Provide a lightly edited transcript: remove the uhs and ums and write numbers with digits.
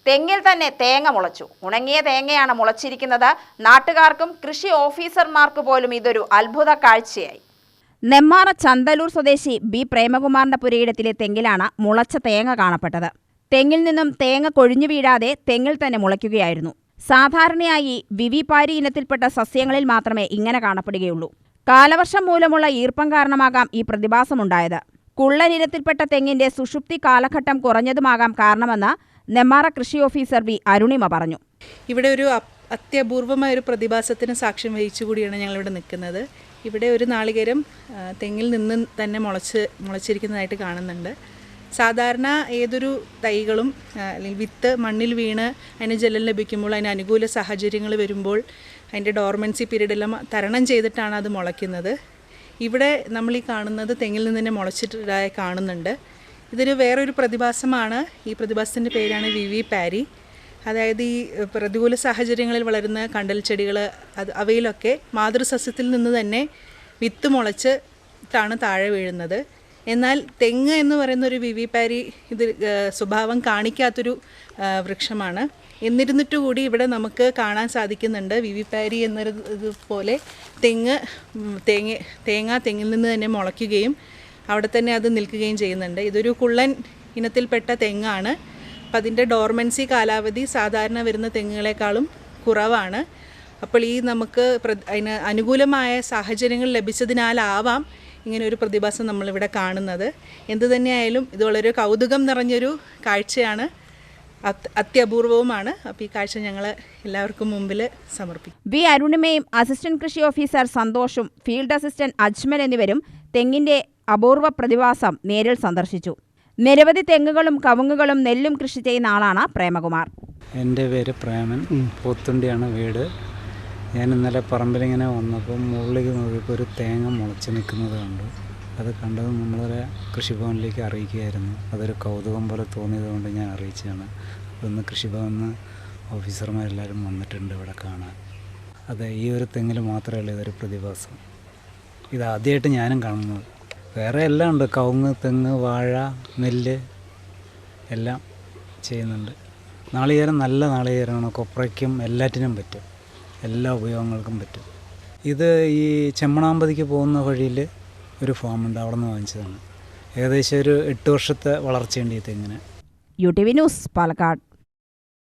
തെങ്ങിൽ തന്നെ തേങ്ങ മുളച്ചു. ഉണങ്ങിയ തേങ്ങയാണ് മുളച്ചിരിക്കുന്നത്. നാട്ടുകാർക്കും കൃഷി ഓഫീസർമാർക്ക് പോലും ഇതൊരു അത്ഭുത കാഴ്ചയായി. നെമ്മാറ ചന്തലൂർ സ്വദേശി ബി പ്രേമകുമാറിന്റെ പുരയിടത്തിലെ തെങ്ങിലാണ് മുളച്ച തേങ്ങ കാണപ്പെട്ടത്. തെങ്ങിൽ നിന്നും തേങ്ങ കൊഴിഞ്ഞു വീഴാതെ തെങ്ങിൽ തന്നെ മുളയ്ക്കുകയായിരുന്നു. സാധാരണയായി വിവിപാരി ഇനത്തിൽപ്പെട്ട സസ്യങ്ങളിൽ മാത്രമേ ഇങ്ങനെ കാണപ്പെടുകയുള്ളൂ. കാലവർഷം മൂലമുള്ള ഈർപ്പം കാരണമാകാം ഈ പ്രതിഭാസമുണ്ടായത്. കുള്ളനിനത്തിൽപ്പെട്ട തെങ്ങിന്റെ സുഷുപ്തി കാലഘട്ടം കുറഞ്ഞതുമാകാം കാരണമെന്ന് നെമ്മാറ കൃഷി ഓഫീസർ വി അരുണിമ പറഞ്ഞു. ഇവിടെ ഒരു അത്യപൂർവമായ ഒരു പ്രതിഭാസത്തിന് സാക്ഷ്യം വഹിച്ചുകൂടിയാണ് ഞങ്ങളിവിടെ നിൽക്കുന്നത്. ഇവിടെ ഒരു നാളികേരം തെങ്ങിൽ നിന്ന് തന്നെ മുളച്ചിരിക്കുന്നതായിട്ട് കാണുന്നുണ്ട്. സാധാരണ ഏതൊരു തൈകളും അല്ലെങ്കിൽ വിത്ത് മണ്ണിൽ വീണ് അതിന് ജലം ലഭിക്കുമ്പോൾ അതിന് അനുകൂല സാഹചര്യങ്ങൾ വരുമ്പോൾ അതിൻ്റെ ഡോർമൻസി പീരീഡെല്ലാം തരണം ചെയ്തിട്ടാണ് അത് മുളയ്ക്കുന്നത്. ഇവിടെ നമ്മൾ ഈ കാണുന്നത് തെങ്ങിൽ നിന്ന് തന്നെ മുളച്ചിട്ടതായി കാണുന്നുണ്ട്. ഇതൊരു വേറൊരു പ്രതിഭാസമാണ്. ഈ പ്രതിഭാസത്തിൻ്റെ പേരാണ് വിവിപാരി. അതായത് ഈ പ്രതികൂല സാഹചര്യങ്ങളിൽ വളരുന്ന കണ്ടൽ ചെടികൾ അവയിലൊക്കെ മാതൃസസ്യത്തിൽ നിന്ന് തന്നെ വിത്ത് മുളച്ചിട്ടാണ് താഴെ വീഴുന്നത്. എന്നാൽ തെങ്ങ് എന്ന് പറയുന്ന ഒരു വിവിപാരി ഇത് സ്വഭാവം കാണിക്കാത്തൊരു വൃക്ഷമാണ്. എന്നിരുന്നിട്ട് കൂടി ഇവിടെ നമുക്ക് കാണാൻ സാധിക്കുന്നുണ്ട് വിവിപാരി എന്നതുപോലെ തേങ്ങ തെങ്ങിൽ നിന്ന് തന്നെ മുളയ്ക്കുകയും അവിടെ തന്നെ അത് നിൽക്കുകയും ചെയ്യുന്നുണ്ട്. ഇതൊരു കുള്ളൻ ഇനത്തിൽപ്പെട്ട തെങ്ങാണ്. അപ്പം അതിൻ്റെ ഡോർമൻസി കാലാവധി സാധാരണ വരുന്ന തെങ്ങുകളെക്കാളും കുറവാണ്. അപ്പോൾ ഈ നമുക്ക് അതിന് അനുകൂലമായ സാഹചര്യങ്ങൾ ലഭിച്ചതിനാലാവാം ഇങ്ങനെ ഒരു പ്രതിഭാസം നമ്മളിവിടെ കാണുന്നത്. എന്തു തന്നെയായാലും ഇത് വളരെ കൗതുകം നിറഞ്ഞൊരു കാഴ്ചയാണ്, അത്യപൂർവവുമാണ്. അപ്പോൾ ഈ കാഴ്ച ഞങ്ങൾ എല്ലാവർക്കും മുമ്പിൽ സമർപ്പിക്കും. വി അരുണിമയും അസിസ്റ്റന്റ് കൃഷി ഓഫീസർ സന്തോഷും ഫീൽഡ് അസിസ്റ്റന്റ് അജ്മൽ എന്നിവരും തെങ്ങിന്റെ അപൂർവ പ്രതിഭാസം നേരിൽ സന്ദർശിച്ചു. നിരവധി തെങ്ങുകളും കവുങ്ങുകളും നെല്ലും കൃഷി ചെയ്യുന്ന ആളാണ് പ്രേമകുമാർ. എൻ്റെ പേര് പ്രേമൻ, പോത്തുണ്ടിയാണ് വീട്. ഞാൻ ഇന്നലെ പറമ്പിലിങ്ങനെ വന്നപ്പോൾ മുകളിലേക്ക് നോക്കിയപ്പോൾ ഒരു തേങ്ങ മുളച്ച് നിൽക്കുന്നത് കണ്ടു. അത് കണ്ടത് നമ്മളൊരു കൃഷിഭവനിലേക്ക് അറിയിക്കുകയായിരുന്നു. അതൊരു കൗതുകം പോലെ തോന്നിയത് കൊണ്ട് ഞാൻ അറിയിച്ചതാണ്. അപ്പോൾ ഇന്ന് കൃഷിഭവനിൽ ഓഫീസർമാരെല്ലാവരും വന്നിട്ടുണ്ട് ഇവിടെ കാണാൻ. അത് ഈ ഒരു തെങ്ങിൽ മാത്രമേ ഉള്ളൂ ഇതൊരു പ്രതിഭാസം. ഇതാദ്യമായിട്ട് ഞാനും കാണുന്നത്. വേറെ എല്ലാം ഉണ്ട്, കവുങ്ങ്, തെങ്ങ്, വാഴ, നെല്ല് എല്ലാം ചെയ്യുന്നുണ്ട്. നാളികേരം നല്ല നാളികേരമാണ്. കൊപ്രയ്ക്കും എല്ലാറ്റിനും പറ്റും, എല്ലാ ഉപയോഗങ്ങൾക്കും പറ്റും. ഇത് ഈ ചെമ്മണാമ്പതിക്ക് പോകുന്ന വഴിയിൽ ഒരു ഫാമുണ്ട്, അവിടെ നിന്ന് വാങ്ങിച്ചതാണ്. ഏകദേശം ഒരു 8 വർഷത്തെ വളർച്ചയുണ്ട് ഈ തെങ്ങിന്. UTV news, Palakkad.